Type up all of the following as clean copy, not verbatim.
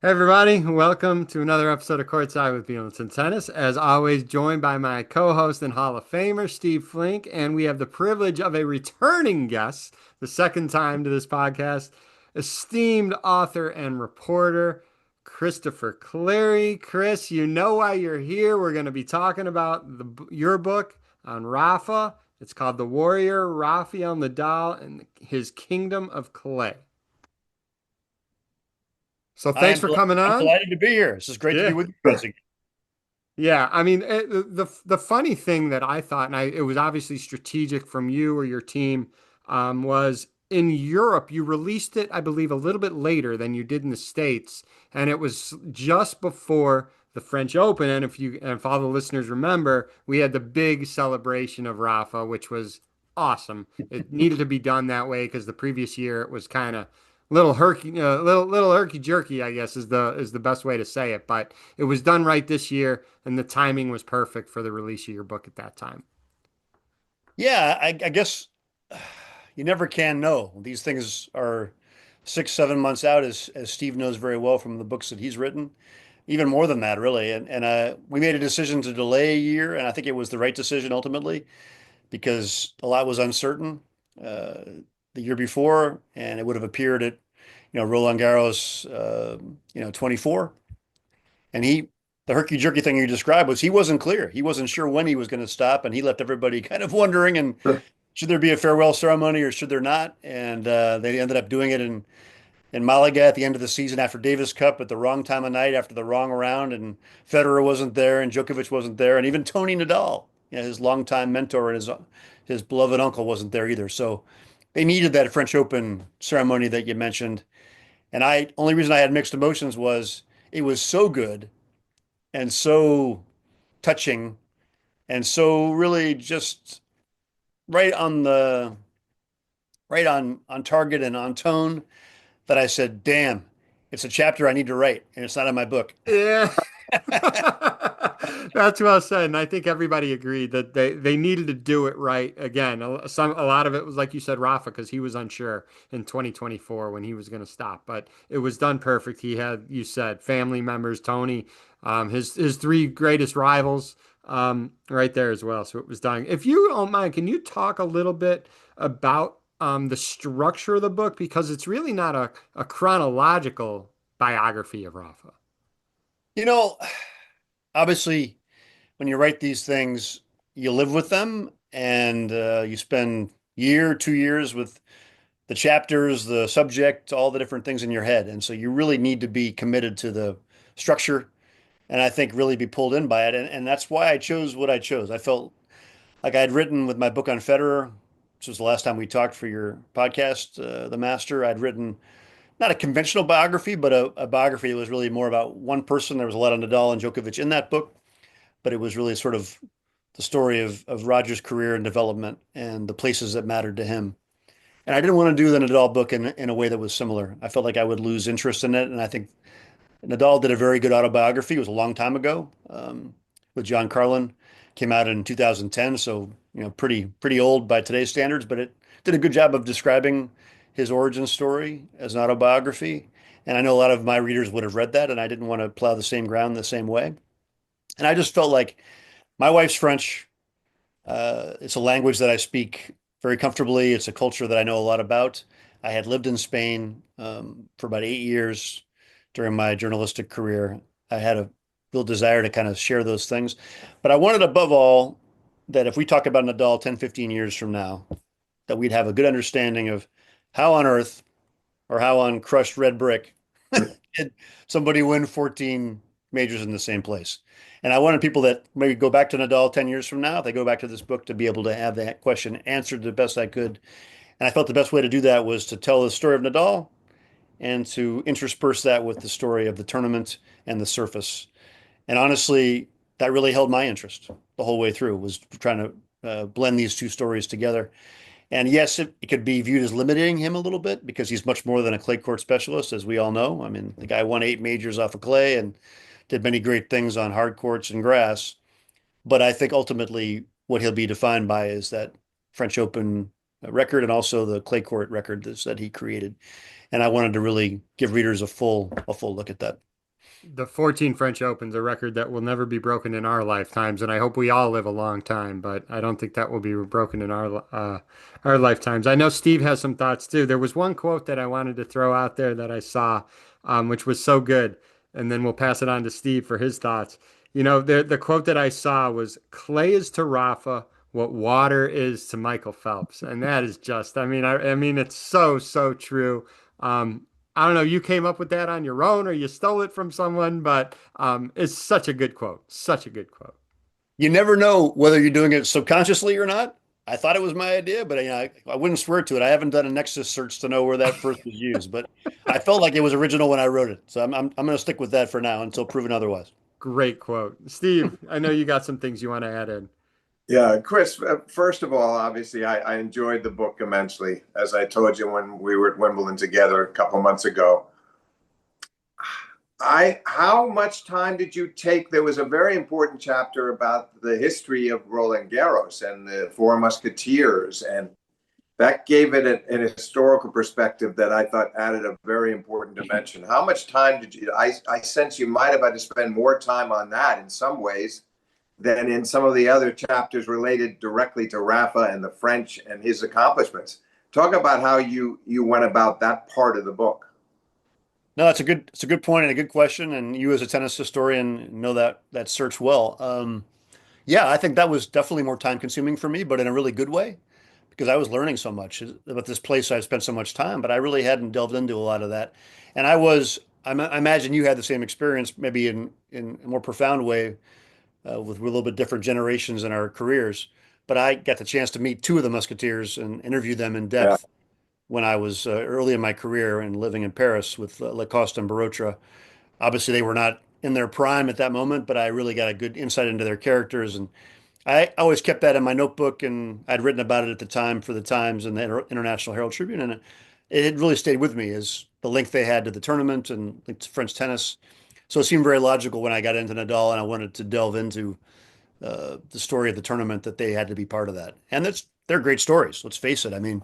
Hey everybody, welcome to another episode of Courtside with Beilinson Tennis. As always, joined by my co-host and Hall of Famer, Steve Flink, and we have the privilege of a returning guest, the second time to this podcast, esteemed author and reporter, Christopher Clarey. Chris, you know why you're here. We're going to be talking about your book on Rafa. It's called The Warrior, Rafael Nadal and His Kingdom of Clay. So thanks for coming I'm on. delighted to be here. This is great to be Yeah. with you guys again. Yeah, I mean the funny thing that I thought, and it was obviously strategic from you or your team, was in Europe you released it, I believe, a little bit later than you did in the States, and it was just before the French Open. And if all the listeners remember, we had the big celebration of Rafa, which was awesome. It needed to be done that way because the previous year it was kind of little herky jerky, I guess is the best way to say it, but it was done right this year, and the timing was perfect for the release of your book at that time. Yeah, I guess you never can know. These things are 6, 7 months out, as Steve knows very well from the books that he's written. Even more than that, really. And we made a decision to delay a year, and I think it was the right decision ultimately because a lot was uncertain uh, the year before, and it would have appeared at Roland Garros 24. And the herky jerky thing you described was he wasn't clear. He wasn't sure when he was going to stop, and he left everybody kind of wondering. And should there be a farewell ceremony or should there not? And they ended up doing it in Malaga at the end of the season after Davis Cup at the wrong time of night after the wrong round, and Federer wasn't there, and Djokovic wasn't there, and even Tony Nadal, his longtime mentor and his beloved uncle, wasn't there either. So they needed that French Open ceremony that you mentioned. And I only reason I had mixed emotions was it was so good and so touching and so really just right on the right on target and on tone that I said, damn, it's a chapter I need to write and it's not in my book. Yeah. That's well said, and I think everybody agreed that they needed to do it right again. A lot of it was like you said, Rafa, because he was unsure in 2024 when he was going to stop, but it was done perfect. He had, you said, family members, Tony, his three greatest rivals, right there as well. So it was done. If you don't mind, can you talk a little bit about the structure of the book because it's really not a chronological biography of Rafa. You know, obviously, when you write these things, you live with them and you spend year, 2 years with the chapters, the subject, all the different things in your head. And so you really need to be committed to the structure and I think really be pulled in by it. And that's why I chose what I chose. I felt like I had written with my book on Federer, which was the last time we talked for your podcast, The Master. I'd written not a conventional biography, but a biography that was really more about one person. There was a lot of Nadal and Djokovic in that book, but it was really sort of the story of Roger's career and development and the places that mattered to him. And I didn't want to do the Nadal book in a way that was similar. I felt like I would lose interest in it. And I think Nadal did a very good autobiography. It was a long time ago with John Carlin. Came out in 2010, so pretty old by today's standards, but it did a good job of describing his origin story as an autobiography. And I know a lot of my readers would have read that, and I didn't want to plow the same ground the same way. And I just felt like my wife's French. It's a language that I speak very comfortably. It's a culture that I know a lot about. I had lived in Spain for about 8 years during my journalistic career. I had a real desire to kind of share those things. But I wanted above all that if we talk about Nadal 10, 15 years from now, that we'd have a good understanding of how on earth or how on crushed red brick did somebody win 14 majors in the same place? And I wanted people that maybe go back to Nadal 10 years from now, if they go back to this book, to be able to have that question answered the best I could. And I felt the best way to do that was to tell the story of Nadal and to intersperse that with the story of the tournament and the surface. And honestly, that really held my interest the whole way through, was trying to blend these two stories together. And yes, it could be viewed as limiting him a little bit because he's much more than a clay court specialist, as we all know. I mean, the guy won 8 majors off of clay and did many great things on hard courts and grass. But I think ultimately what he'll be defined by is that French Open record and also the clay court record that he created. And I wanted to really give readers a full look at that. The 14 French Open's a record that will never be broken in our lifetimes, and I hope we all live a long time, but I don't think that will be broken in our lifetimes. I know Steve has some thoughts too. There was one quote that I wanted to throw out there that I saw, which was so good, and then we'll pass it on to Steve for his thoughts. You know, the quote that I saw was clay is to Rafa what water is to Michael Phelps, and that is just, I mean, it's so true. Um, I don't know, you came up with that on your own or you stole it from someone, but it's such a good quote. Such a good quote. You never know whether you're doing it subconsciously or not. I thought it was my idea, but I wouldn't swear to it. I haven't done a Nexus search to know where that first was used, but I felt like it was original when I wrote it. So I'm going to stick with that for now until proven otherwise. Great quote. Steve, I know you got some things you want to add in. Yeah, Chris, first of all, obviously, I enjoyed the book immensely. As I told you when we were at Wimbledon together a couple months ago, how much time did you take? There was a very important chapter about the history of Roland Garros and the Four Musketeers, and that gave it an historical perspective that I thought added a very important dimension. How much time did you? I sense you might have had to spend more time on that in some ways than in some of the other chapters related directly to Rafa and the French and his accomplishments. Talk about how you went about that part of the book. No, it's a good point and a good question. And you as a tennis historian know that search well. Yeah, I think that was definitely more time consuming for me, but in a really good way because I was learning so much about this place I've spent so much time, but I really hadn't delved into a lot of that. And I imagine you had the same experience, maybe in a more profound way, with a little bit different generations in our careers. But I got the chance to meet two of the Musketeers and interview them in Yeah, depth when I was early in my career and living in Paris with Lacoste and Barotra. Obviously, they were not in their prime at that moment, but I really got a good insight into their characters. And I always kept that in my notebook, and I'd written about it at the time for the Times and the International Herald Tribune, and it had really stayed with me as the link they had to the tournament and linked to French tennis. So it seemed very logical when I got into Nadal and I wanted to delve into the story of the tournament that they had to be part of that. And they're great stories. Let's face it. I mean,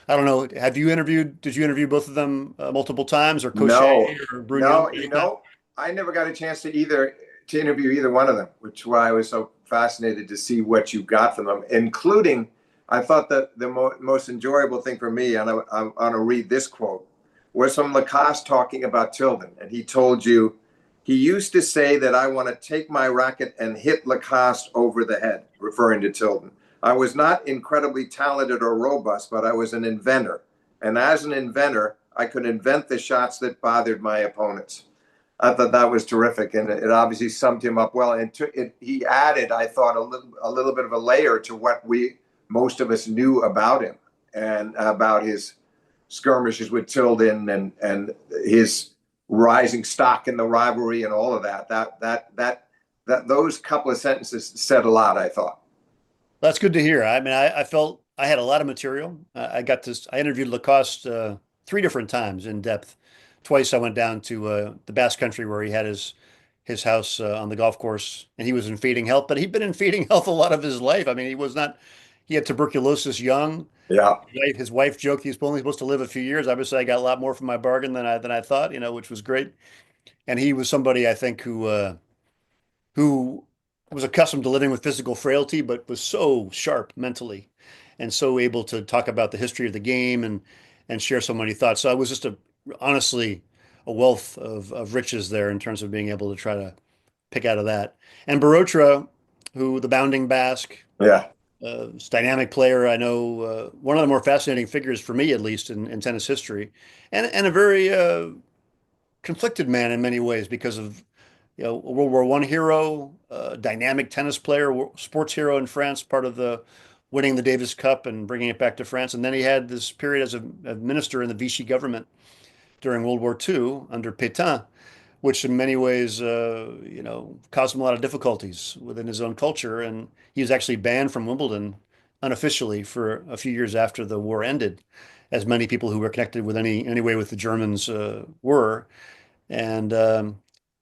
I don't know. Did you interview both of them multiple times or Cochet no, or Brunion no, anytime? I never got a chance to interview either one of them, which is why I was so fascinated to see what you got from them, including. I thought that the most enjoyable thing for me, and I'm going to read this quote, was from Lacoste talking about Tilden, and he told you he used to say that I want to take my racket and hit Lacoste over the head, referring to Tilden. I was not incredibly talented or robust, but I was an inventor. And as an inventor, I could invent the shots that bothered my opponents. I thought that was terrific, and it obviously summed him up well. And he added, I thought, a little bit of a layer to what most of us knew about him and about his skirmishes with Tilden and his rising stock in the rivalry and all of that. That those couple of sentences said a lot, I thought. That's good to hear. I mean, I felt I had a lot of material. I interviewed Lacoste three different times in depth. Twice I went down to the Basque Country where he had his house on the golf course, and he was in fading health. But he'd been in fading health a lot of his life. I mean, he was not. He had tuberculosis young. Yeah, His wife joked he's only supposed to live a few years. Obviously, I got a lot more from my bargain than I thought, which was great. And he was somebody I think who was accustomed to living with physical frailty, but was so sharp mentally and so able to talk about the history of the game and share so many thoughts. So I was just honestly a wealth of riches there in terms of being able to try to pick out of that. And Barotra, who the bounding Basque, yeah, dynamic player, I know one of the more fascinating figures for me, at least in tennis history, and a very conflicted man in many ways because of a World War I hero, dynamic tennis player, sports hero in France, part of the winning the Davis Cup and bringing it back to France. And then he had this period as a minister in the Vichy government during World War II under Pétain, which in many ways, caused him a lot of difficulties within his own culture. And he was actually banned from Wimbledon unofficially for a few years after the war ended, as many people who were connected with any way with the Germans were and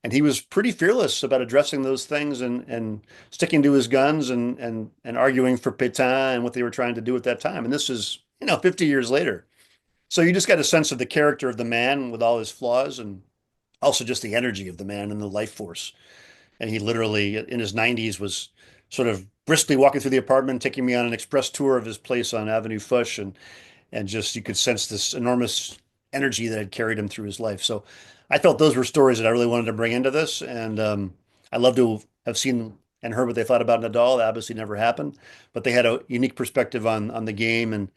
and he was pretty fearless about addressing those things and sticking to his guns and arguing for Pétain and what they were trying to do at that time. And this is 50 years later. So you just got a sense of the character of the man with all his flaws. And also just the energy of the man and the life force. And he literally, in his 90s, was sort of briskly walking through the apartment, taking me on an express tour of his place on Avenue Foch, and just you could sense this enormous energy that had carried him through his life. So I felt those were stories that I really wanted to bring into this, and I love to have seen and heard what they thought about Nadal. That obviously never happened, but they had a unique perspective on the game, and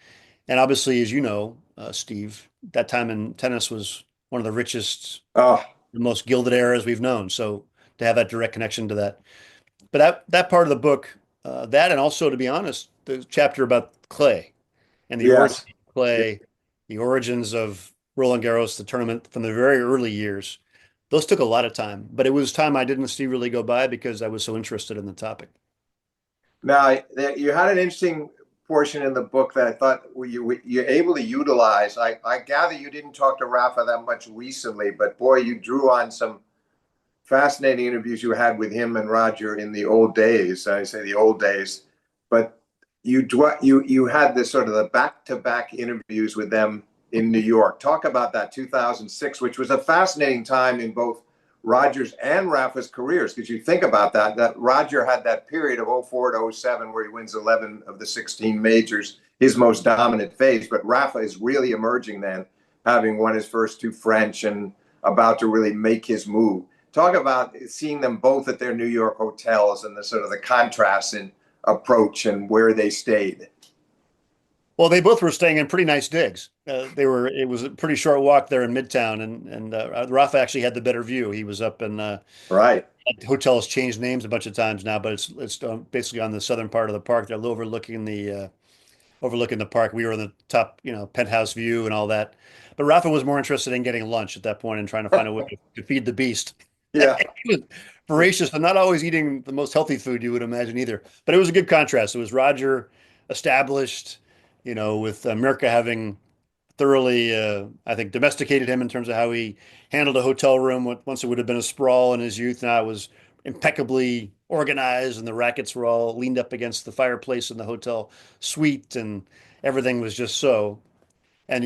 obviously, as you know, Steve, that time in tennis was one of the richest, Oh, the most gilded eras we've known. So to have that direct connection to that, but that part of the book, that and also, to be honest, the chapter about clay and the origin yes. of clay, the origins of Roland Garros, the tournament from the very early years. Those took a lot of time, but it was time I didn't see really go by because I was so interested in the topic. Now, you had an interesting portion in the book that I thought you're able to utilize. I gather you didn't talk to Rafa that much recently, but boy, you drew on some fascinating interviews you had with him and Roger in the old days. I say the old days, but you had this sort of the back-to-back interviews with them in New York. Talk about that 2006, which was a fascinating time in both Rogers and Rafa's careers, because you think about that Roger had that period of '04 to '07 where he wins 11 of the 16 majors, his most dominant phase. But Rafa is really emerging then, having won his first two French and about to really make his move. Talk about seeing them both at their New York hotels and the sort of the contrast in approach and where they stayed. Well, they both were staying in pretty nice digs. It was a pretty short walk there in Midtown, and Rafa actually had the better view. He was up in Right. the hotel has changed names a bunch of times now, but it's basically on the southern part of the park. They're overlooking the park. We were in the top, penthouse view and all that. But Rafa was more interested in getting lunch at that point and trying to find a way to feed the beast. Yeah. He was voracious and not always eating the most healthy food you would imagine either. But it was a good contrast. It was Roger established, with Mirka having thoroughly, I think, domesticated him in terms of how he handled a hotel room. Once it would have been a sprawl in his youth, now it was impeccably organized, and the rackets were all leaned up against the fireplace in the hotel suite, and everything was just so. And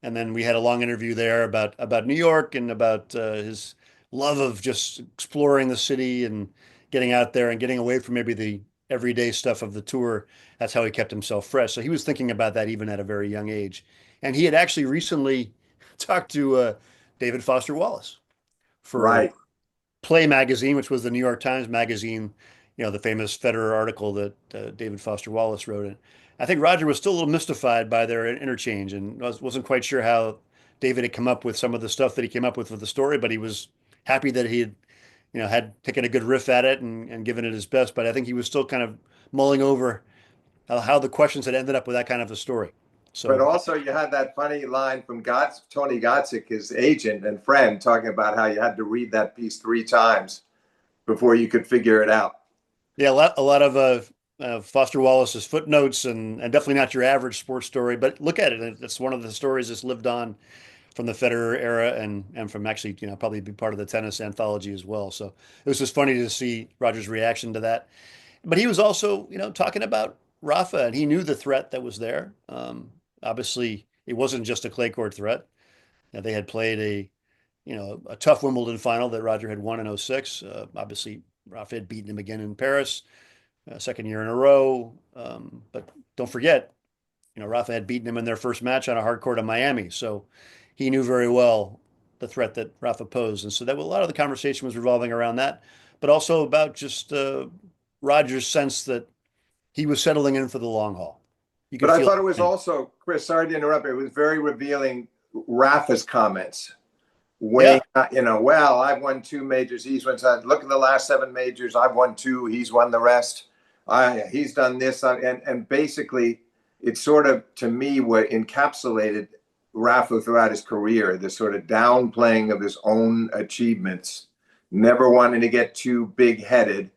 then we had a long interview there about New York and about his love of just exploring the city and getting out there and getting away from maybe the everyday stuff of the tour. That's how he kept himself fresh. So he was thinking about that even at a very young age. And he had actually recently talked to David Foster Wallace for Right. Play magazine, which was the New York Times magazine, the famous Federer article that David Foster Wallace wrote in. I think Roger was still a little mystified by their interchange and wasn't quite sure how David had come up with some of the stuff that he came up with for the story, but he was happy that he had taken a good riff at it and given it his best. But I think he was still kind of mulling over how the questions had ended up with that kind of a story. But So also, you had that funny line from Tony Gotzik, his agent and friend, talking about how you had to read that piece 3 times before you could figure it out. yeah, a lot of Foster Wallace's footnotes and definitely not your average sports story. But look at it; it's one of the stories that's lived on from the Federer era and from actually probably be part of the tennis anthology as well. So it was just funny to see Roger's reaction to that. But he was also talking about Rafa, and he knew the threat that was there. Obviously, it wasn't just a clay court threat. They had played a tough Wimbledon final that Roger had won in '06. Obviously, Rafa had beaten him again in Paris, second year in a row. But don't forget, Rafa had beaten him in their first match on a hard court in Miami. So he knew very well the threat that Rafa posed. And so that a lot of the conversation was revolving around that, but also about just Roger's sense that he was settling in for the long haul. You But could I feel thought it was it. also, Chris, sorry to interrupt, it was very revealing Rafa's comments. Yeah. Weighing, well, I've won 2 majors. He's won. Look at the last 7 majors. I've won 2. He's won the rest. He's done this, and basically, it sort of to me what encapsulated Rafa throughout his career. This sort of downplaying of his own achievements, never wanting to get too big-headed,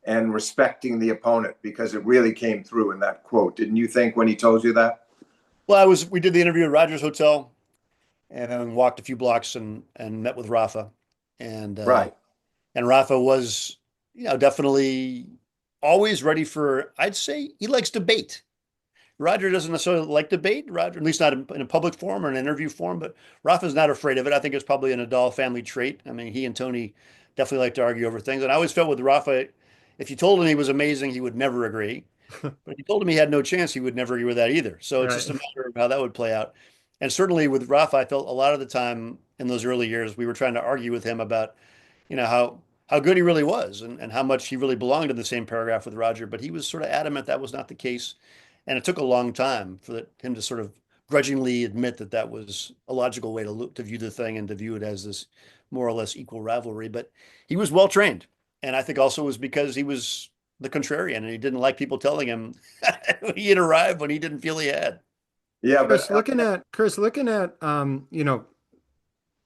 and respecting the opponent because it really came through in that quote. Didn't you think when he told you that? Well, we did the interview at Rogers Hotel and then walked a few blocks and met with Rafa. And uh, Right. and Rafa was, definitely always ready for, I'd say he likes debate. Roger doesn't necessarily like debate. Roger, at least not in a public forum or an interview forum, but Rafa's not afraid of it. I think it's probably a Nadal family trait. I mean, he and Tony definitely like to argue over things. And I always felt with Rafa, if you told him he was amazing, he would never agree. But if you told him he had no chance, he would never agree with that either. So it's Right. just a matter of how that would play out. And certainly with Rafa, I felt a lot of the time in those early years, we were trying to argue with him about, how good he really was and how much he really belonged in the same paragraph with Roger. But he was sort of adamant that was not the case. And it took a long time for him to sort of grudgingly admit that that was a logical way to view the thing and to view it as this more or less equal rivalry. But he was well trained. And I think also it was because he was the contrarian and he didn't like people telling him he had arrived when he didn't feel he had. Yeah, but Chris, looking at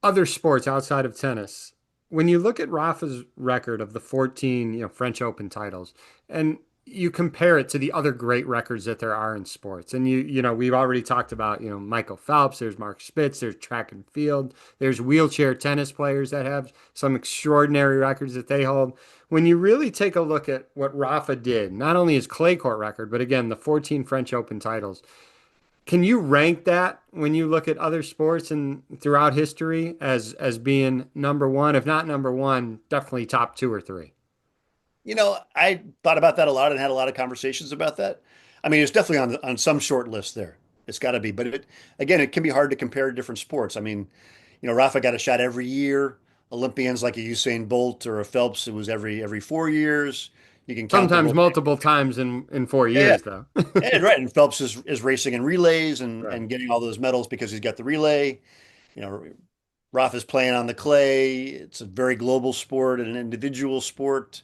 other sports outside of tennis, when you look at Rafa's record of the 14, French Open titles, and you compare it to the other great records that there are in sports, and we've already talked about, Michael Phelps, there's Mark Spitz, there's track and field, there's wheelchair tennis players that have some extraordinary records that they hold. When you really take a look at what Rafa did, not only his clay court record, but again, the 14 French Open titles, can you rank that when you look at other sports and throughout history as being number one, if not number one, definitely top two or three? I thought about that a lot and had a lot of conversations about that. I mean, it's definitely on some short list there. It's got to be, but again, it can be hard to compare different sports. I mean, Rafa got a shot every year. Olympians like a Usain Bolt or a Phelps, it was every 4 years. You can count the Sometimes World multiple times in four Yeah, years, though. and right. And Phelps is racing in relays and Right. and getting all those medals because he's got the relay. You know, Rafa's playing on the clay. It's a very global sport and an individual sport.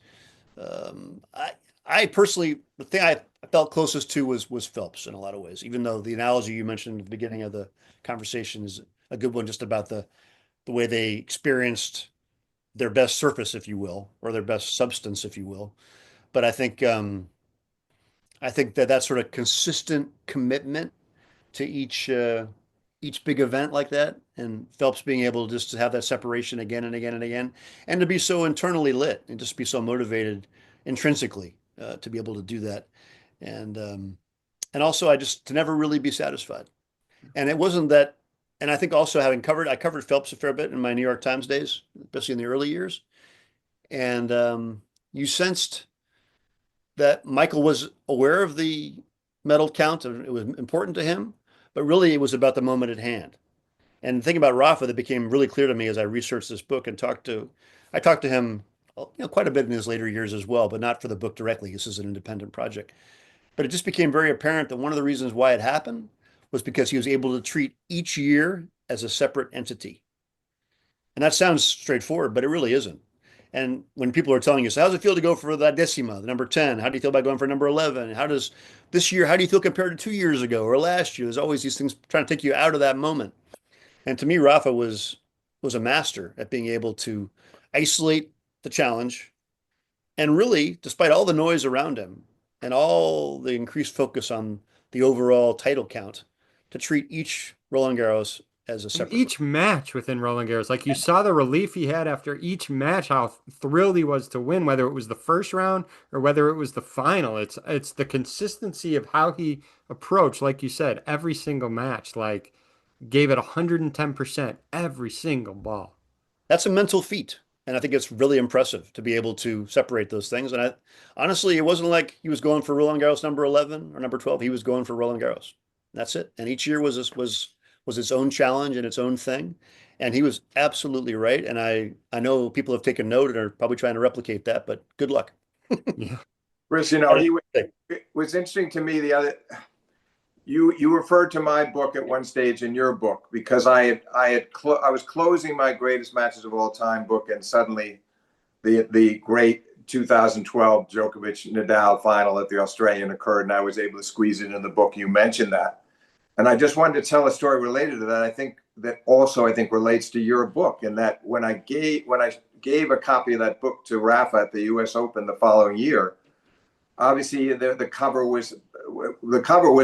I personally, the thing I felt closest to was Phelps in a lot of ways, even though the analogy you mentioned at the beginning of the conversation is a good one, just about the way they experienced their best surface, if you will, or their best substance, if you will. But I think that sort of consistent commitment to each big event like that, and Phelps being able just to have that separation again and again and again, and to be so internally lit and just be so motivated intrinsically to be able to do that, and also I just to never really be satisfied. And it wasn't that, and I think also I covered Phelps a fair bit in my New York Times days, especially in the early years, and you sensed that Michael was aware of the medal count and it was important to him, but really it was about the moment at hand. And the thing about Rafa that became really clear to me as I researched this book and I talked to him, quite a bit in his later years as well, but not for the book directly. This is an independent project. But it just became very apparent that one of the reasons why it happened was because he was able to treat each year as a separate entity. And that sounds straightforward, but it really isn't. And when people are telling you, so how's it feel to go for that decima, the number 10? How do you feel about going for number 11? How does this year, how do you feel compared to 2 years ago or last year? There's always these things trying to take you out of that moment. And to me, Rafa was a master at being able to isolate the challenge and really, despite all the noise around him and all the increased focus on the overall title count, to treat each Roland Garros as a And separate. each match within Roland Garros, like you saw the relief he had after each match, how thrilled he was to win, whether it was the first round or whether it was the final. It's the consistency of how he approached, like you said, every single match, like gave it 110% every single ball. That's a mental feat. And I think it's really impressive to be able to separate those things. And honestly, it wasn't like he was going for Roland Garros number 11 or number 12. He was going for Roland Garros. That's it. And each year was its own challenge and its own thing. And he was absolutely right. And I know people have taken note and are probably trying to replicate that, but good luck. Yeah. Chris, it was interesting to me the other. You referred to my book at one stage in your book because I was closing my greatest matches of all time book, and suddenly the great 2012 Djokovic Nadal final at the Australian occurred, and I was able to squeeze it in the book. You mentioned that, and I just wanted to tell a story related to that. I think relates to your book, and that when I gave a copy of that book to Rafa at the U.S. Open the following year, obviously the cover was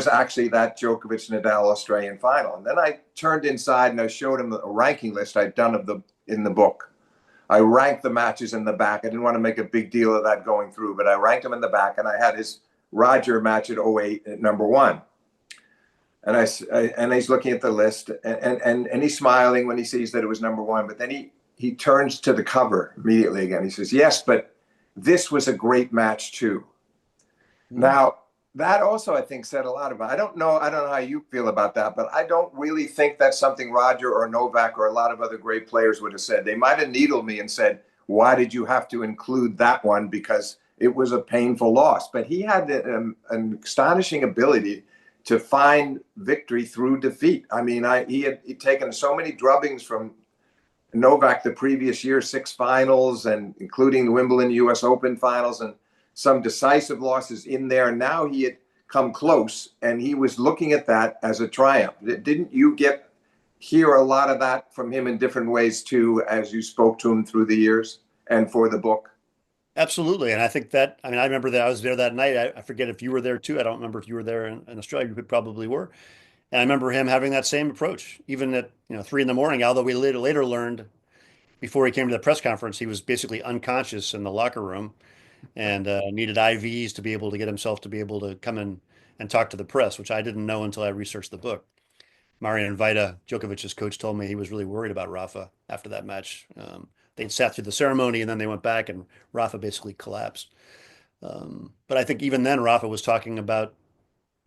actually that Djokovic Nadal Australian final, and then I turned inside and I showed him a ranking list I'd done in the book. I ranked the matches in the back. I didn't want to make a big deal of that going through, but I ranked them in the back, and I had his Roger match at '08 at number one. And he's looking at the list, and he's smiling when he sees that it was number one. But then he turns to the cover immediately again. He says, "Yes, but this was a great match too." Now, that also, I think, said a lot about. I don't know how you feel about that, but I don't really think that's something Roger or Novak or a lot of other great players would have said. They might have needled me and said, "Why did you have to include that one? Because it was a painful loss." But he had an astonishing ability to find victory through defeat. I mean, he'd taken so many drubbings from Novak the previous year, 6 finals, and including the Wimbledon US Open finals, and some decisive losses in there. And now he had come close, and he was looking at that as a triumph. Didn't you hear a lot of that from him in different ways too, as you spoke to him through the years and for the book? Absolutely. And I think that, I mean, I remember that I was there that night. I forget if you were there too. I don't remember if you were there in Australia. You probably were. And I remember him having that same approach, even at, 3 in the morning, although we later learned before he came to the press conference, he was basically unconscious in the locker room and needed IVs to be able to get himself to be able to come in and talk to the press, which I didn't know until I researched the book. Marian Vita, Djokovic's coach, told me he was really worried about Rafa after that match. They'd sat through the ceremony and then they went back and Rafa basically collapsed. But I think even then Rafa was talking about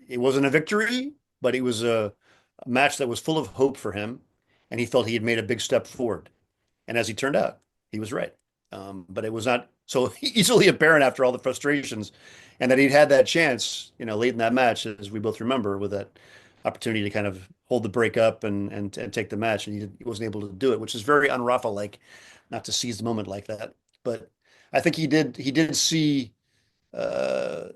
it wasn't a victory, but it was a match that was full of hope for him, and he felt he had made a big step forward. And as he turned out, he was right. But it was not so easily apparent after all the frustrations, and that he'd had that chance, late in that match, as we both remember, with that opportunity to kind of hold the break up and take the match, and he wasn't able to do it, which is very un-Rafa like, not to seize the moment like that. But I think he did see uh,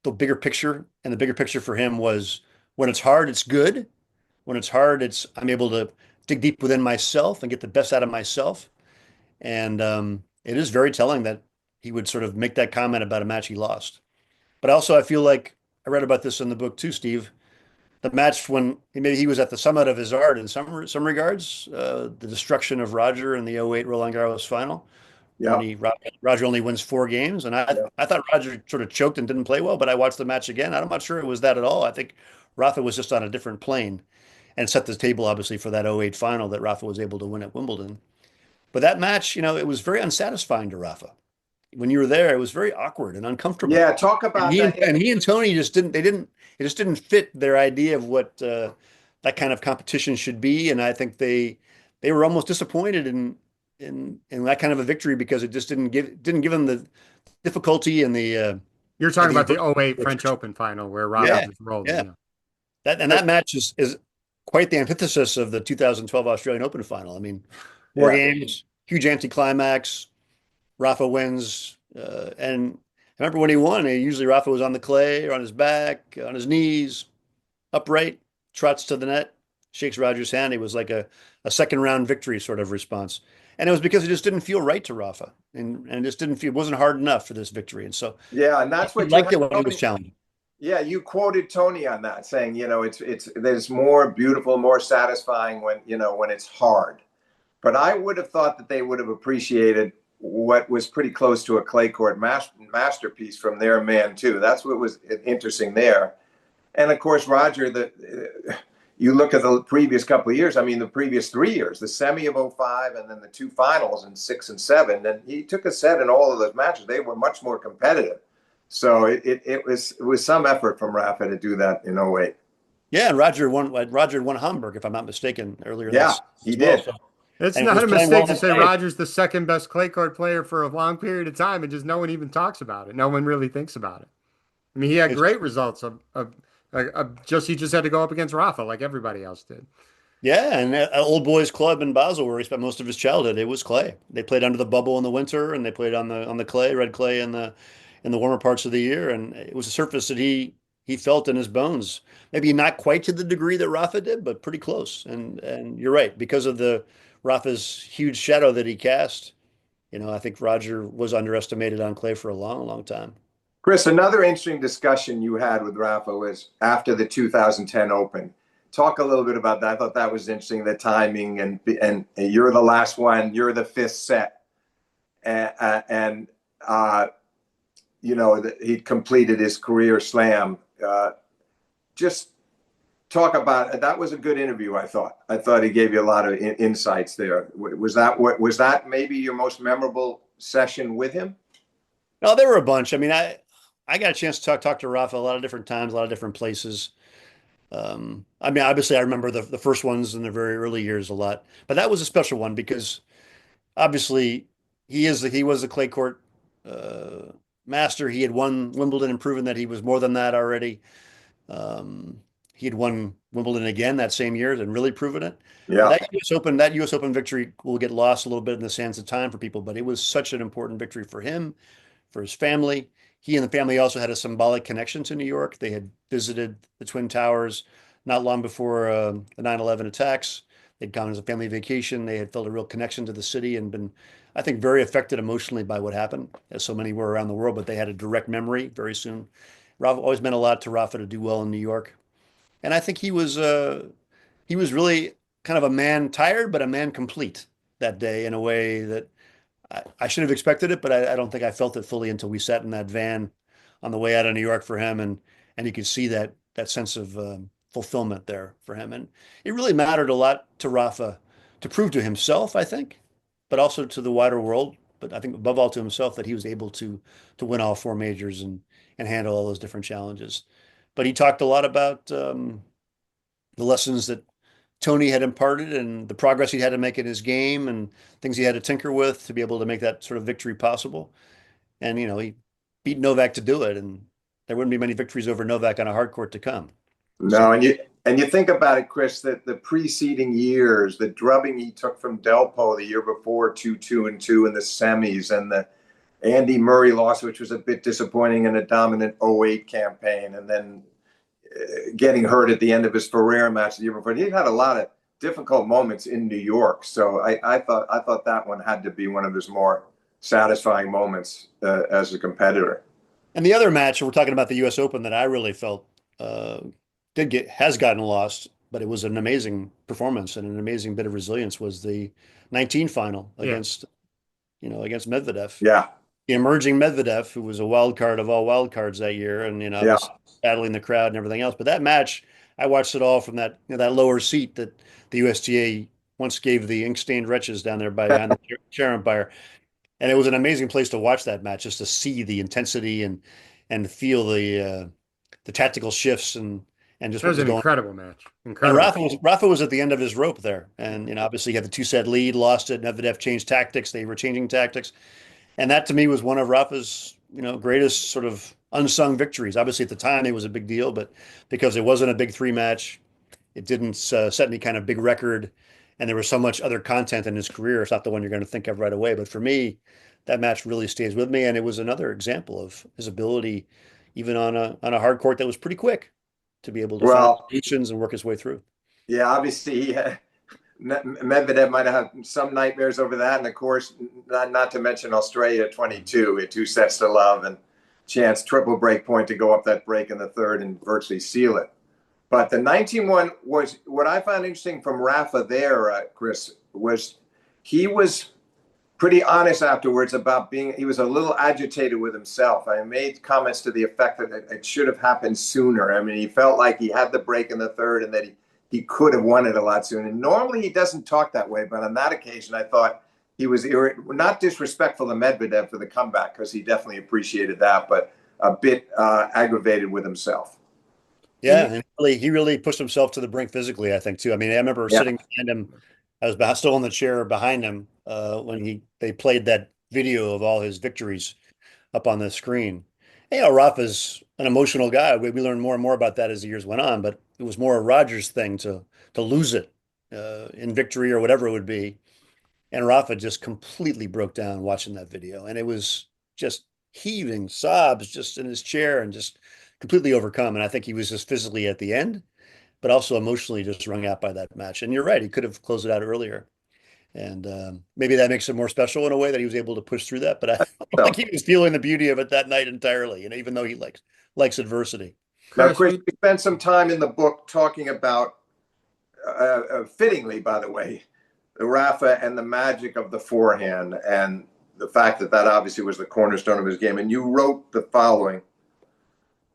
the bigger picture, and the bigger picture for him was when it's hard, it's good. When it's hard, it's I'm able to dig deep within myself and get the best out of myself. And it is very telling that he would sort of make that comment about a match he lost. But also, I feel like I read about this in the book too, Steve. The match when maybe he was at the summit of his art in some regards, the destruction of Roger in the '08 Roland Garros final, when Yeah. Roger only wins 4 games, and I Yeah. I thought Roger sort of choked and didn't play well, but I watched the match again. I'm not sure it was that at all. I think Rafa was just on a different plane and set the table obviously for that '08 final that Rafa was able to win at Wimbledon. But that match, it was very unsatisfying to Rafa. When you were there, it was very awkward and uncomfortable. Yeah. Talk And about he and, that. and he and Tony just didn't they didn't it just didn't fit their idea of what that kind of competition should be. And I think they were almost disappointed in that kind of a victory because it just didn't give them the difficulty and You're talking the about the adversity. '08 French Open final where Rafa Yeah, just rolled him. yeah. Yeah. That match is quite the antithesis of the 2012 Australian Open final. I mean, four Yeah. games, huge anticlimax. Rafa wins, and I remember when he won. Usually Rafa was on the clay or on his back, on his knees, upright, trots to the net, shakes Roger's hand. It was like a second round victory sort of response. And it was because it just didn't feel right to Rafa, and it just didn't feel it wasn't hard enough for this victory. And so Yeah. And he that's what you liked had, it when he was Tony. challenged. Yeah, you quoted Tony on that, saying, it's there's more beautiful, more satisfying when it's hard. But I would have thought that they would have appreciated what was pretty close to a clay court masterpiece from their man too. That's what was interesting there. And of course, Roger, you look at the previous couple of years. I mean, the previous 3 years, the semi of '05, and then the two finals in 6 and 7. And he took a set in all of those matches. They were much more competitive. So it was some effort from Rafa to do that in '08. Yeah, and Roger won Hamburg, if I'm not mistaken, earlier that Yeah, season he as well. did. So, It's and he not was a playing well mistake on to say clay. Roger's the second best clay court player for a long period of time, and just no one even talks about it. No one really thinks about it. I mean, he had It's great results of he just had to go up against Rafa like everybody else did. Yeah, and at Old Boys Club in Basel, where he spent most of his childhood, it was clay. They played under the bubble in the winter, and they played on the clay, red clay, in the warmer parts of the year. And it was a surface that he felt in his bones. Maybe not quite to the degree that Rafa did, but pretty close. And you're right, because of the Rafa's huge shadow that he cast. I think Roger was underestimated on clay for a long, long time. Chris, another interesting discussion you had with Rafa was after the 2010 Open. Talk a little bit about that. I thought that was interesting, the timing, and you're the last one, you're the fifth set, and he'd completed his career slam. Just talk about that was a good interview. I thought he gave you a lot of insights there. Was that maybe your most memorable session with him? No, there were a bunch. I mean, I got a chance to talk to Rafa a lot of different times, a lot of different places. I mean, obviously, I remember the first ones in the very early years a lot, but that was a special one because obviously he was the clay court uh, master. He had won Wimbledon and proven that he was more than that already. Um, he had won Wimbledon again that same year and really proven it. But Yeah. That U.S. Open victory will get lost a little bit in the sands of time for people, but it was such an important victory for him, for his family. He and the family also had a symbolic connection to New York. They had visited the Twin Towers not long before the 9/11 attacks. They'd gone as a family vacation. They had felt a real connection to the city and been, I think, very affected emotionally by what happened, as so many were around the world, but they had a direct memory very soon. Rafa always meant a lot to Rafa to do well in New York. And I think he was really kind of a man tired, but a man complete that day in a way that I should have expected it, but I don't think I felt it fully until we sat in that van on the way out of New York for him, and you could see that sense of fulfillment there for him, and it really mattered a lot to Rafa to prove to himself, I think, but also to the wider world, but I think above all to himself that he was able to win all four majors and handle all those different challenges. But he talked a lot about the lessons that Tony had imparted and the progress he had to make in his game and things he had to tinker with to be able to make that sort of victory possible. And, he beat Novak to do it. And there wouldn't be many victories over Novak on a hard court to come. So, No, and you think about it, Chris, that the preceding years, the drubbing he took from Delpo the year before, 2-2-2 in the semis, and the Andy Murray loss, which was a bit disappointing in a dominant '08 campaign, and then getting hurt at the end of his Ferrer match the year before. He had a lot of difficult moments in New York, so I thought that one had to be one of his more satisfying moments as a competitor. and the other match, we're talking about the U.S. Open that I really felt uh, has gotten lost, but it was an amazing performance and an amazing bit of resilience was the 19 final Yeah. against Medvedev. Yeah, The emerging Medvedev, who was a wild card of all wild cards that year, and yeah, was battling the crowd and everything else. But that match, I watched it all from that lower seat that the USTA once gave the ink-stained wretches down there behind the chair umpire, and it was an amazing place to watch that match, just to see the intensity and feel the tactical shifts and just That what was was an going on. incredible match. And Incredible. Rafa was at the end of his rope there, and obviously he had the two-set lead, lost it. Medvedev changed tactics; they were changing tactics. And that to me was one of Rafa's, greatest sort of unsung victories. Obviously, at the time, it was a big deal, but because it wasn't a big three match, it didn't set any kind of big record. And there was so much other content in his career. It's not the one you're going to think of right away. But for me, that match really stays with me. And it was another example of his ability, even on a hard court that was pretty quick, to be able to find well, solutions and work his way through. yeah, obviously Medvedev might have had some nightmares over that, and of course, not to mention Australia 22, with 2 sets to love and chance triple break point to go up that break in the third and virtually seal it. But the 19-1 was what I found interesting from Rafa there, Chris, was he was pretty honest afterwards about he was a little agitated with himself. I made comments to the effect that it should have happened sooner. I mean, he felt like he had the break in the third and that he could have won it a lot sooner. And normally he doesn't talk that way, but on that occasion, I thought he was not disrespectful to Medvedev for the comeback, because he definitely appreciated that, but a bit aggravated with himself. Yeah, and he really pushed himself to the brink physically, I think, too. I mean, I remember Yeah. sitting behind him. I was still in the chair behind him when they played that video of all his victories up on the screen. Rafa's an emotional guy. We learned more and more about that as the years went on, but it was more a Rogers thing to lose it in victory or whatever it would be. And Rafa just completely broke down watching that video, and it was just heaving sobs just in his chair and just completely overcome. And I think he was just physically at the end, but also emotionally just wrung out by that match. And you're right, he could have closed it out earlier. And maybe that makes it more special in a way that he was able to push through that. But I don't think So he was feeling the beauty of it that night entirely, even though he likes adversity. now, Chris, Chris, we spent some time in the book talking about, fittingly, by the way, the Rafa and the magic of the forehand, and the fact that obviously was the cornerstone of his game. And you wrote the following: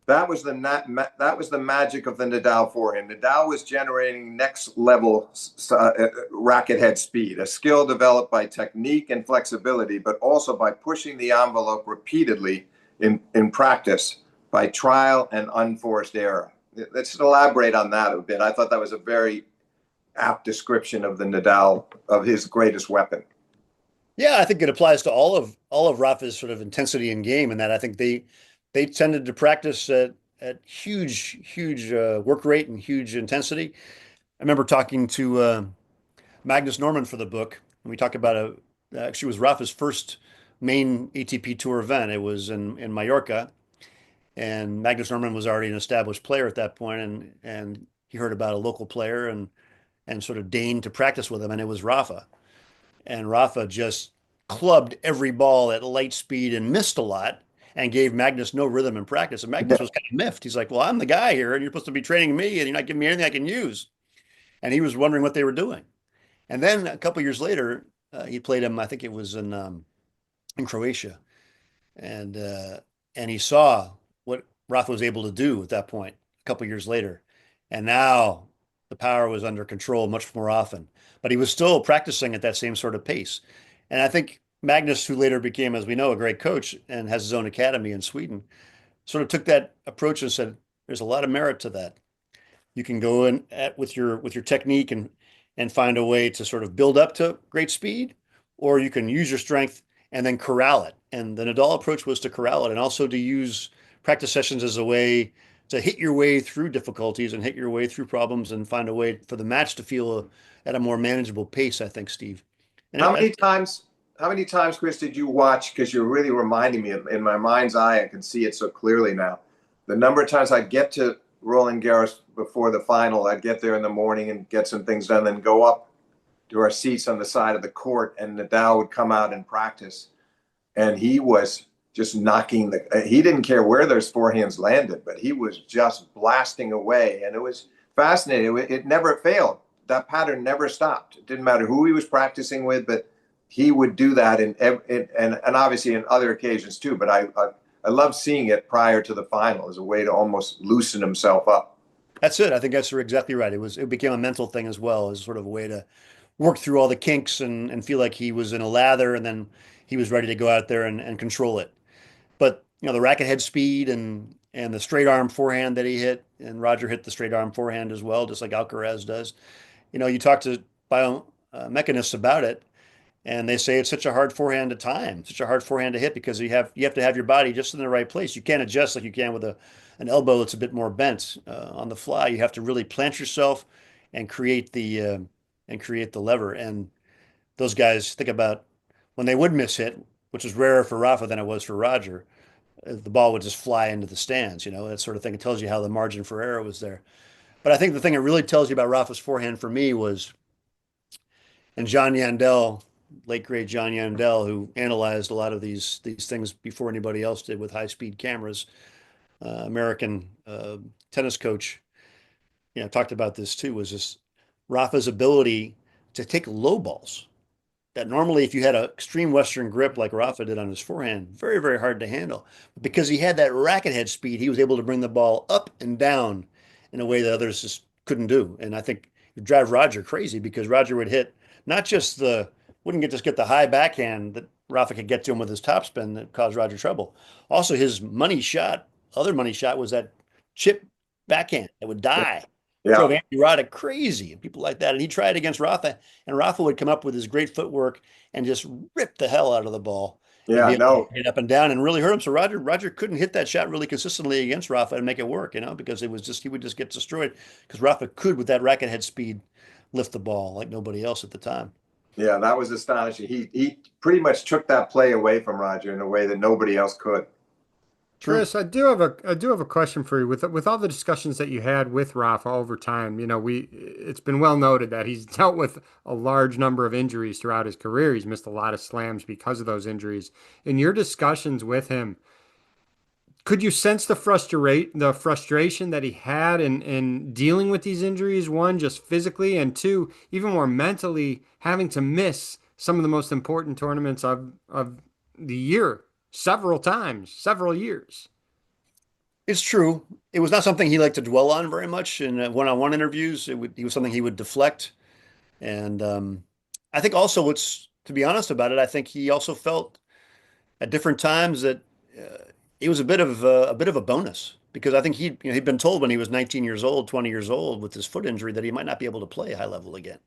that was the magic of the Nadal forehand. Nadal was generating next level racket head speed, a skill developed by technique and flexibility, but also by pushing the envelope repeatedly in practice by trial and unforced error. Let's elaborate on that a bit. I thought that was a very apt description of the Nadal, of his greatest weapon. Yeah, I think it applies to all of Rafa's sort of intensity in game, and that I think they tended to practice at huge work rate and huge intensity. I remember talking to Magnus Norman for the book, and we talked about actually it was Rafa's first main ATP Tour event. It was in Mallorca, and Magnus Norman was already an established player at that point, and he heard about a local player and sort of deigned to practice with him, and it was Rafa. And Rafa just clubbed every ball at light speed and missed a lot and gave Magnus no rhythm in practice. And Magnus was kind of miffed. He's like, "Well, I'm the guy here, and you're supposed to be training me, and you're not giving me anything I can use." And he was wondering what they were doing. And then a couple years later, he played him. I think it was in Croatia, and uh, and he saw what Rafa was able to do at that point. A couple years later, and now the power was under control much more often. But he was still practicing at that same sort of pace. And I think Magnus, who later became, as we know, a great coach and has his own academy in Sweden, sort of took that approach and said, "There's a lot of merit to that. You can go in with your technique and find a way to sort of build up to great speed, or you can use your strength and then corral it." And the Nadal approach was to corral it and also to use practice sessions as a way to hit your way through difficulties and hit your way through problems and find a way for the match to feel at a more manageable pace, I think, Steve. And How many times, how many times, Chris, did you watch? Because you're really reminding me in my mind's eye, I can see it so clearly now. The number of times I get to Roland Garros before the final, I'd get there in the morning and get some things done, then go up to our seats on the side of the court, and Nadal would come out and practice. And he was just knocking he didn't care where those forehands landed, but he was just blasting away. And it was fascinating. It never failed. That pattern never stopped. It didn't matter who he was practicing with, but he would do that and obviously in other occasions too. But I love seeing it prior to the final as a way to almost loosen himself up. that's it. I think that's exactly right. It became a mental thing as well, as sort of a way to work through all the kinks and feel like he was in a lather and then he was ready to go out there and control it. But the racket head speed and the straight arm forehand that he hit, and Roger hit the straight arm forehand as well, just like Alcaraz does. You talk to biomechanists about it, and they say it's such a hard forehand to time, such a hard forehand to hit because you have to have your body just in the right place. You can't adjust like you can with an elbow that's a bit more bent on the fly. You have to really plant yourself and create the lever. And those guys think about when they would miss hit, which was rarer for Rafa than it was for Roger. The ball would just fly into the stands, that sort of thing. It tells you how the margin for error was there. But I think the thing it really tells you about Rafa's forehand for me was, and John Yandel, late great John Yandel, who analyzed a lot of these things before anybody else did with high speed cameras, American tennis coach, talked about this too, was just Rafa's ability to take low balls that normally, if you had an extreme Western grip like Rafa did on his forehand, very, very hard to handle. But because he had that racket head speed, he was able to bring the ball up and down in a way that others just couldn't do. And I think it would drive Roger crazy because Roger would hit not just wouldn't get the high backhand that Rafa could get to him with his topspin that caused Roger trouble. Also, his other money shot was that chip backhand that would die. Yeah. Drove Andy Roddick crazy and people like that. And he tried against Rafa, and Rafa would come up with his great footwork and just rip the hell out of the ball and Yeah. be able No. to hit up and down and really hurt him. So Roger couldn't hit that shot really consistently against Rafa and make it work, because he would just get destroyed because Rafa could, with that racket head speed, lift the ball like nobody else at the time. Yeah, that was astonishing. He pretty much took that play away from Roger in a way that nobody else could. True. Chris, I do have a question for you. With all the discussions that you had with Rafa over time, it's been well noted that he's dealt with a large number of injuries throughout his career. He's missed a lot of slams because of those injuries. In your discussions with him, could you sense the frustration that he had in dealing with these injuries? One, just physically, and two, even more mentally, having to miss some of the most important tournaments of the year several times, several years. It's true. It was not something he liked to dwell on very much in one-on-one interviews. He was something he would deflect. And I think also to be honest about it, I think he also felt at different times that uh, it was a bit of a bonus because I think he'd been told when he was 19 years old, 20 years old with his foot injury that he might not be able to play high level again.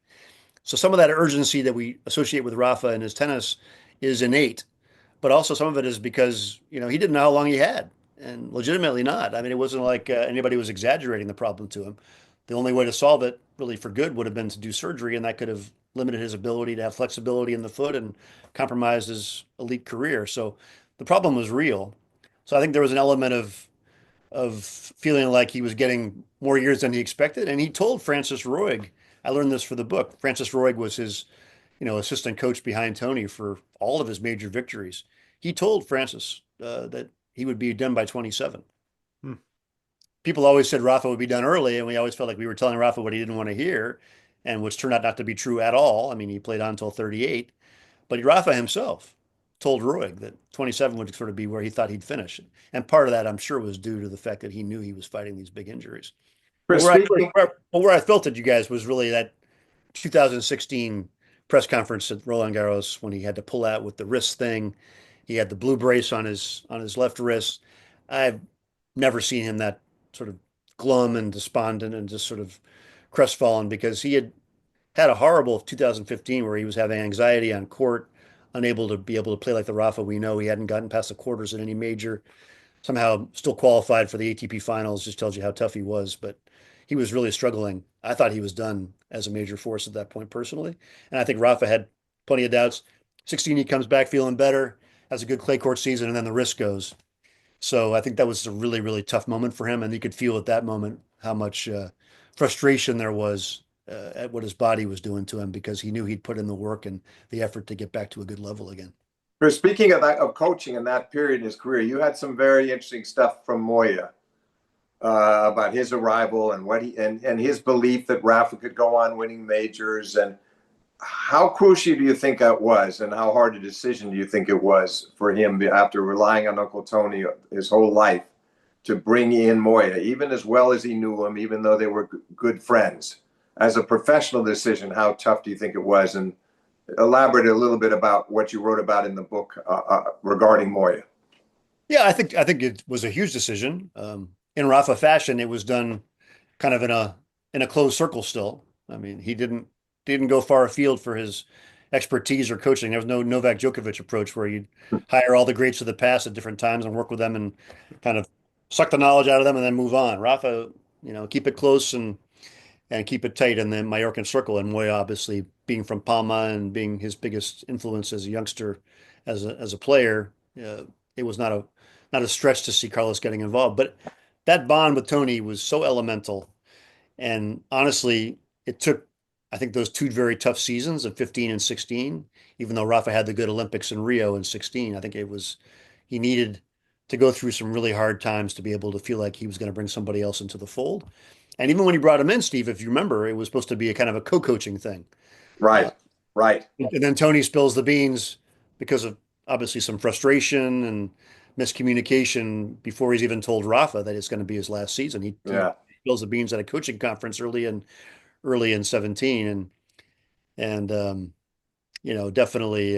So some of that urgency that we associate with Rafa and his tennis is innate, but also some of it is because, he didn't know how long he had, and legitimately not. I mean, it wasn't like anybody was exaggerating the problem to him. The only way to solve it, really for good, would have been to do surgery, and that could have limited his ability to have flexibility in the foot and compromised his elite career. So the problem was real. So I think there was an element of feeling like he was getting more years than he expected. And he told Francis Roig, I learned this for the book. Francis Roig was his, assistant coach behind Tony for all of his major victories. He told Francis that he would be done by 27. Hmm. People always said Rafa would be done early, and we always felt like we were telling Rafa what he didn't want to hear, and which turned out not to be true at all. I mean, he played on until 38, but Rafa himself told Roig that 27 would sort of be where he thought he'd finish. And part of that, I'm sure, was due to the fact that he knew he was fighting these big injuries. But Chris, speaking. where I felt it, you guys, was really that 2016 press conference at Roland Garros when he had to pull out with the wrist thing. He had the blue brace on his left wrist. I've never seen him that sort of glum and despondent and just sort of crestfallen because he had a horrible 2015 where he was having anxiety on court, unable to be able to play like the Rafa we know. He hadn't gotten past the quarters in any major, somehow still qualified for the ATP finals. Just tells you how tough he was, but he was really struggling. I thought he was done as a major force at that point personally. And I think Rafa had plenty of doubts. 16, he comes back feeling better, has a good clay court season, and then the wrist goes. So I think that was a really, really tough moment for him. And you could feel at that moment how much frustration there was at what his body was doing to him because he knew he'd put in the work and the effort to get back to a good level again. Chris, speaking of that, of coaching in that period in his career, you had some very interesting stuff from Moya about his arrival and what and his belief that Rafa could go on winning majors. And how crucial do you think that was, and how hard a decision do you think it was for him after relying on Uncle Tony his whole life to bring in Moya, even as well as he knew him, even though they were good friends? As a professional decision, how tough do you think it was? And elaborate a little bit about what you wrote about in the book regarding Moya. Yeah, I think it was a huge decision. In Rafa fashion, it was done kind of in a closed circle still. I mean, he didn't go far afield for his expertise or coaching. There was no Novak Djokovic approach where you'd hire all the greats of the past at different times and work with them and kind of suck the knowledge out of them and then move on. Rafa, keep it close and keep it tight in the Mallorcan circle. And Moya, obviously, being from Palma and being his biggest influence as a youngster, as a player, it was not a stretch to see Carlos getting involved. But that bond with Tony was so elemental. And honestly, it took, I think, those two very tough seasons of 15 and 16, even though Rafa had the good Olympics in Rio in 16, I think he needed to go through some really hard times to be able to feel like he was going to bring somebody else into the fold. And even when he brought him in, Steve, if you remember, it was supposed to be a kind of a co-coaching thing. Uh, Right, right. and then Tony spills the beans because of obviously some frustration and miscommunication before he's even told Rafa that it's going to be his last season. He Yeah. spills the beans at a coaching conference early in 17 and definitely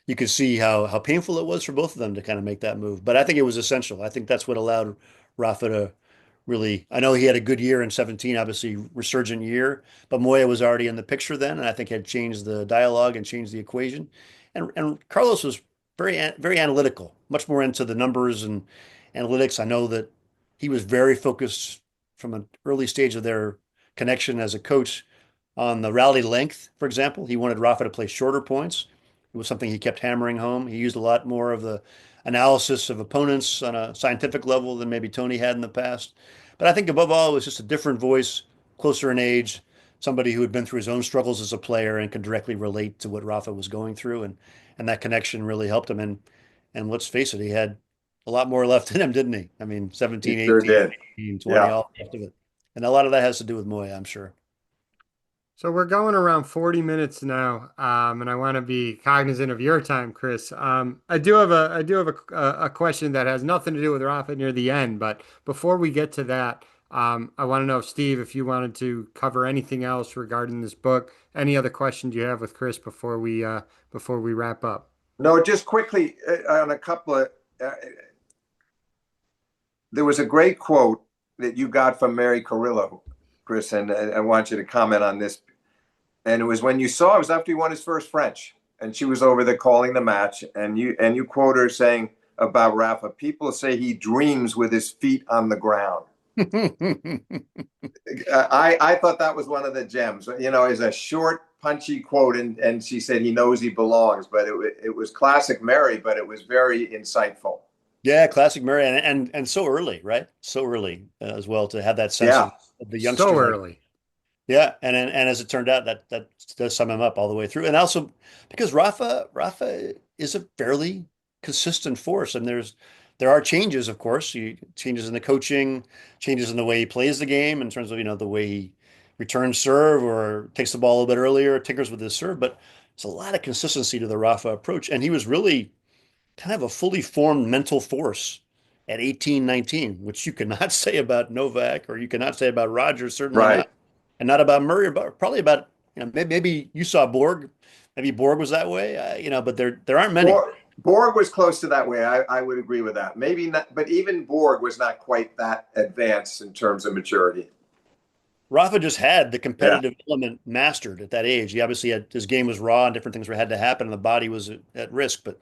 you could see how painful it was for both of them to kind of make that move. But I think it was essential. I think that's what allowed Rafa to really. I know he had a good year in 17, obviously resurgent year, but Moya was already in the picture then, and I think had changed the dialogue and changed the equation. And Carlos was very analytical, much more into the numbers and analytics. I know that he was very focused from an early stage of their connection as a coach on the rally length, for example. He wanted Rafa to play shorter points. It was something he kept hammering home. He used a lot more of the analysis of opponents on a scientific level than maybe Tony had in the past. But I think above all, it was just a different voice, closer in age, somebody who had been through his own struggles as a player and could directly relate to what Rafa was going through. And that connection really helped him. And let's face it, he had a lot more left in him, didn't he? I mean, He 17, sure 18, did. 19, 20, Yeah. all left of it. And a lot of that has to do with Moya, I'm sure. So we're going around 40 minutes now, and I want to be cognizant of your time, Chris. I do have a question that has nothing to do with Rafa near the end, but before we get to that, I want to know, Steve, if you wanted to cover anything else regarding this book, any other questions you have with Chris before we wrap up. No, just quickly on a couple of. There was a great quote that you got from Mary Carrillo, Chris, and I want you to comment on this. And it was when you saw it was after he won his first French, and she was over there calling the match, and you quote her saying about Rafa, people say he dreams with his feet on the ground. I thought that was one of the gems. You know, is a short, punchy quote, and she said he knows he belongs, but it was classic Mary, but it was very insightful. Yeah, classic Murray, and so early, right? So early as well to have that sense Yeah, of the So youngster like early. yeah, and as it turned out, that does sum him up all the way through, and also because Rafa is a fairly consistent force, and there are changes, of course, changes in the coaching, changes in the way he plays the game in terms of the way he returns serve or takes the ball a little bit earlier, tinkers with his serve, but there's a lot of consistency to the Rafa approach, and he was really kind of a fully formed mental force at 18, 19, which you cannot say about Novak or you cannot say about Roger, certainly right. not. And not about Murray, but probably about, maybe you saw Borg. Maybe Borg was that way, but there aren't many. Borg was close to that way. I would agree with that. Maybe not, but even Borg was not quite that advanced in terms of maturity. Rafa just had the Yeah. competitive element mastered at that age. He obviously had his game was raw and different things were had to happen, and the body was at risk. But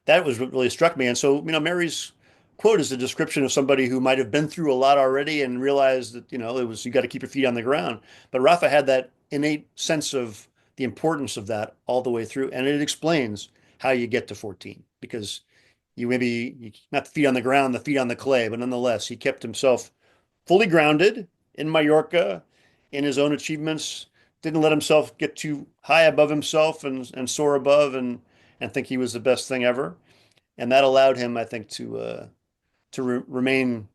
that was what really struck me. And so, Mary's quote is a description of somebody who might have been through a lot already and realized that, it was you got to keep your feet on the ground. But Rafa had that innate sense of the importance of that all the way through. And it explains how you get to 14 because not the feet on the ground, the feet on the clay, but nonetheless, he kept himself fully grounded in Mallorca, in his own achievements, didn't let himself get too high above himself and soar above and think he was the best thing ever. And that allowed him, I think, to remain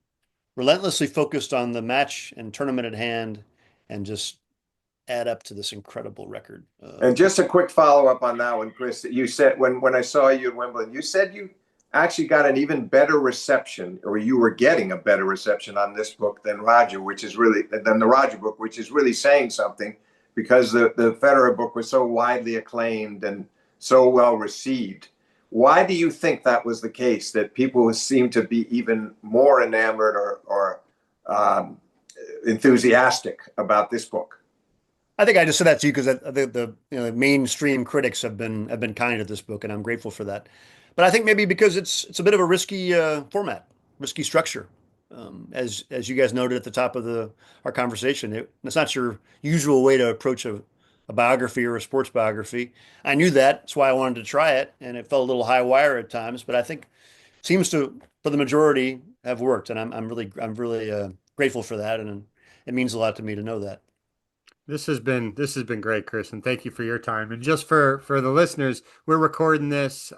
relentlessly focused on the match and tournament at hand, and just add up to this incredible record. And just a quick follow up on that one, Chris. You said when I saw you at Wimbledon, you said you actually got an even better reception, or you were getting a better reception on this book than Roger, which is really than the Roger book, which is really saying something because the Federer book was so widely acclaimed and so well received. Why do you think that was the case? That people seem to be even more enamored or enthusiastic about this book? I think I just said that to you because the mainstream critics have been kind to this book, and I'm grateful for that. But I think maybe because it's a bit of a risky format, risky structure, as you guys noted at the top of the our conversation. It's not your usual way to approach a biography or a sports biography. I knew that. That's why I wanted to try it, and it felt a little high wire at times. But I think it seems to, for the majority, have worked, and I'm really grateful for that, and it means a lot to me to know that. This has been great, Chris, and thank you for your time. And just for the listeners, we're recording this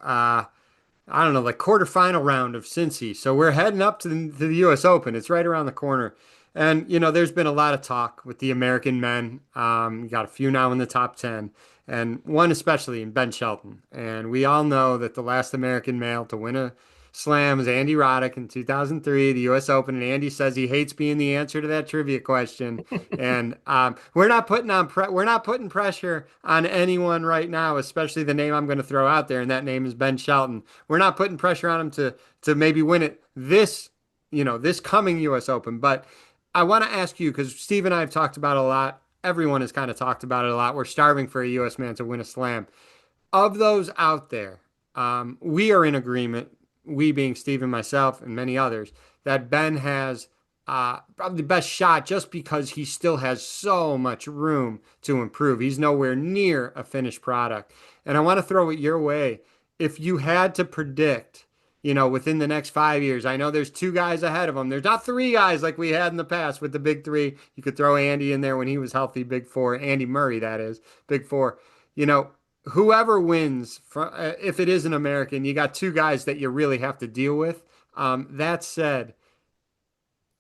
I don't know, like quarterfinal round of Cincy. So we're heading up to the US Open. It's right around the corner. And there's been a lot of talk with the American men. You got a few now in the top 10, and one especially in Ben Shelton. And we all know that the last American male to win a slam was Andy Roddick in 2003, the US Open. And Andy says he hates being the answer to that trivia question. And we're not putting pressure on anyone right now, especially the name I'm going to throw out there, and that name is Ben Shelton. We're not putting pressure on him to maybe win it this coming US Open. But I want to ask you, because Steve and I have talked about it a lot. Everyone has kind of talked about it a lot. We're starving for a US man to win a slam. Of those out there, we are in agreement, we being Steve and myself and many others, that Ben has probably the best shot just because he still has so much room to improve. He's nowhere near a finished product. And I want to throw it your way. If you had to predict, within the next 5 years, I know there's two guys ahead of him. There's not three guys like we had in the past with the big three. You could throw Andy in there when he was healthy, big four. Andy Murray, that is, big four. You know, whoever wins, if it is an American, you got two guys that you really have to deal with. That said,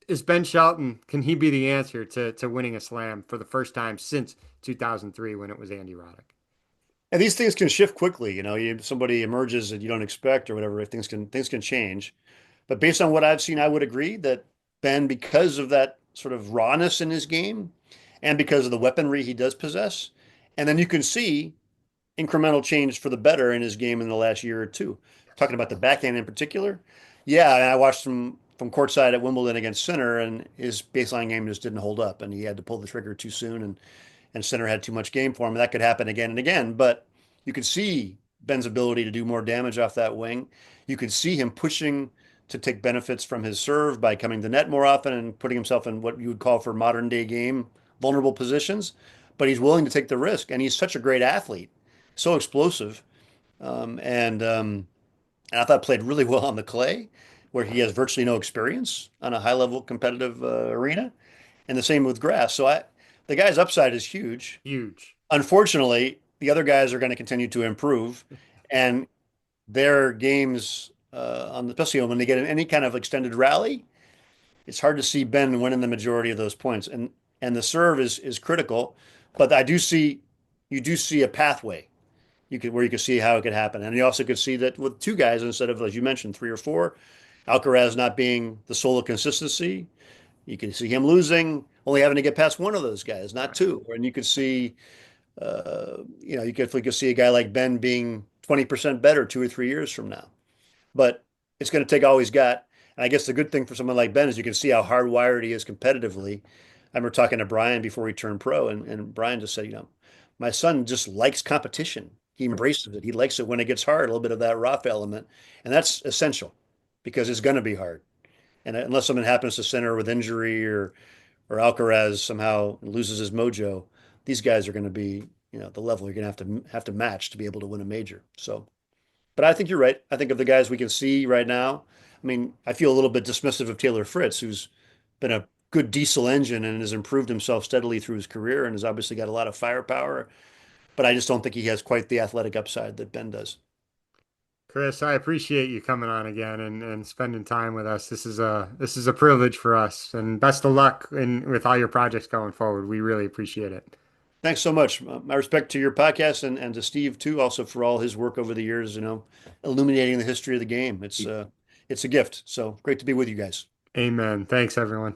is Ben Shelton, can he be the answer to winning a slam for the first time since 2003 when it was Andy Roddick? And these things can shift quickly. Somebody emerges that you don't expect or whatever. Things can change. But based on what I've seen, I would agree that Ben, because of that sort of rawness in his game, and because of the weaponry he does possess, and then you can see incremental change for the better in his game in the last year or two. Talking about the backhand in particular, yeah, and I watched him from courtside at Wimbledon against Sinner, and his baseline game just didn't hold up, and he had to pull the trigger too soon, and Sinner had too much game for him. And that could happen again and again, but you could see Ben's ability to do more damage off that wing. You could see him pushing to take benefits from his serve by coming to net more often and putting himself in what you would call for modern day game vulnerable positions. But he's willing to take the risk, and he's such a great athlete, so explosive, and I thought played really well on the clay, where he has virtually no experience on a high level competitive arena, and the same with grass. The guy's upside is huge. Huge. Unfortunately, the other guys are going to continue to improve, and their games, especially when they get in any kind of extended rally, it's hard to see Ben winning the majority of those points. And the serve is critical, but you do see a pathway where you could see how it could happen, and you also could see that with two guys instead of, as you mentioned, three or four, Alcaraz not being the soul of consistency. You can see him losing, only having to get past one of those guys, not two. And you could see you could see a guy like Ben being 20% better 2 or 3 years from now. But it's going to take all he's got. And I guess the good thing for someone like Ben is you can see how hardwired he is competitively. I remember talking to Brian before he turned pro, and Brian just said, my son just likes competition. He embraces it. He likes it when it gets hard, a little bit of that Rafa element. And that's essential because it's going to be hard. And unless something happens to Center with injury or Alcaraz somehow loses his mojo, these guys are going to be, the level you're going to have to match to be able to win a major. So, but I think you're right. I think of the guys we can see right now. I mean, I feel a little bit dismissive of Taylor Fritz, who's been a good diesel engine and has improved himself steadily through his career and has obviously got a lot of firepower. But I just don't think he has quite the athletic upside that Ben does. Chris, I appreciate you coming on again and spending time with us. This is a privilege for us, and best of luck with all your projects going forward. We really appreciate it. Thanks so much. My respect to your podcast and to Steve too, also for all his work over the years, illuminating the history of the game. It's a gift. So great to be with you guys. Amen. Thanks, everyone.